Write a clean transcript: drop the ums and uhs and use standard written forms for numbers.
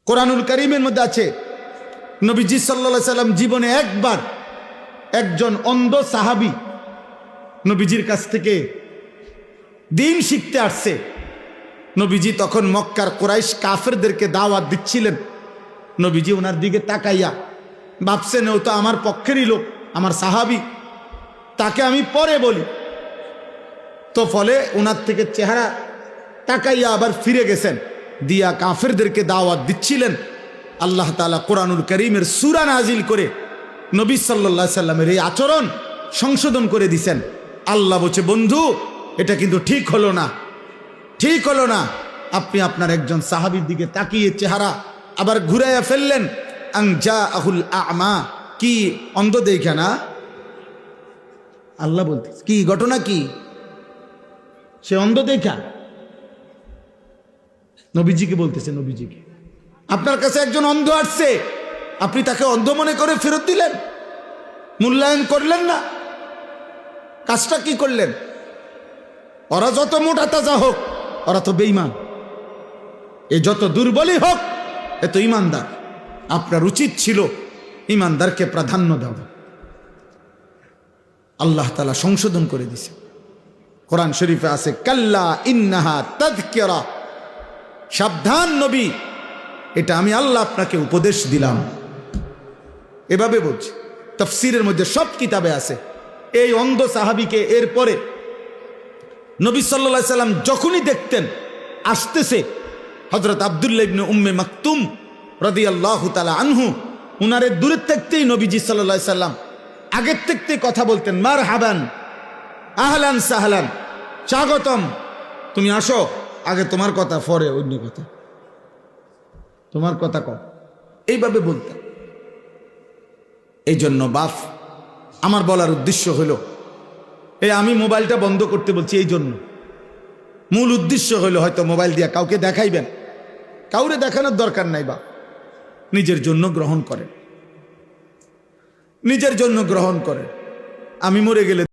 কোরআনুল কারীমের মধ্যে আছে নবীজি সাল্লাল্লাহু আলাইহি সাল্লাম জীবনে একবার একজন অন্ধ সাহাবী নবীজির কাছ থেকে দ্বীন শিখতে আসছে। নবীজি তখন মক্কার কুরাইশ কাফেরদেরকে দাওয়াত দিচ্ছিলেন। নবীজি ওনার দিকে তাকাইয়া ভাবছেন ও তো আমার পক্ষেরই লোক, আমার সাহাবী, তাকে আমি পরে বলি। তো ফলে ওনার থেকে চেহারা তাকাইয়া আবার ফিরে গেছেন, দিয়া কাফেরদেরকে দাওয়াত দিচ্ছিলেন। আল্লাহ তাআলা কোরআনুল কারীমের সূরা নাজিল করে নবী সাল্লাল্লাহু আলাইহি সাল্লামের এই আচরণ সংশোধন করে দিছেন। আল্লাহ বলছে, বন্ধু এটা কিন্তু ঠিক হলো না, ঠিক হলো না। আপনি আপনার একজন সাহাবীর দিকে তাকিয়ে চেহারা আবার ঘুরাইয়া ফেললেন। আনজাআহুল আ'মা, কি অন্ধ দেখা না? আল্লাহ বলতে কি ঘটনা, কি সে অন্ধ দেখা? নবীজিকে বলতেছে, নবীজিকে, আপনার কাছে একজন অন্ধ আসছে, আপনি তাকে অন্ধ মনে করে ফেরত দিলেন, মূল্যায়ন করলেন না। কাজটা কি করলেন? ওরা যত মোটা তাজা হোক, ওরা তো বেঈমান। এ যত দুর্বলই হোক, এ তো ইমানদার। আপনার উচিত ছিল ইমানদারকে প্রাধান্য দেওয়া। আল্লাহ তাআলা সংশোধন করে দিছে। কোরআন শরীফে আছে, কাল্লা ইন্নাহা তাযকিরা, সাবধান নবী, এটা আমি আল্লাহ আপনাকে উপদেশ দিলাম। এভাবে বলছি, তাফসীরের মধ্যে সব কিতাবে আছে। এই অন্ধ সাহাবীকে এরপরে নবী সাল্লাল্লাহু আলাইহি সাল্লাম যখনই দেখতেন আসতেছে, হযরত আব্দুল্লাহ ইবনে উম্মে মাকতুম রাদিয়াল্লাহু তাআলা আনহু, উনারে দূরে থাকতেই নবীজি সাল্লাল্লাহু আলাইহি সাল্লাম আগের থেকেই কথা বলতেন, মারহাবান, আহলান সাহলান, স্বাগতম, তুমি আসো, আগে তোমার কথা, পরে অন্য কথা, তোমার কথা কম, এইভাবে বলতেন। এই জন্য বাপ, আমার বলার উদ্দেশ্য হলো, আমি মোবাইলটা বন্ধ করতে বলছি এই জন্য। মূল উদ্দেশ্য হলো, হয়তো মোবাইল দিয়ে কাউকে দেখাইবেন, কাউরে দেখানোর দরকার নাই। বাপ নিজের জন্য গ্রহণ করেন, নিজের জন্য গ্রহণ করেন। আমি মরে গেলে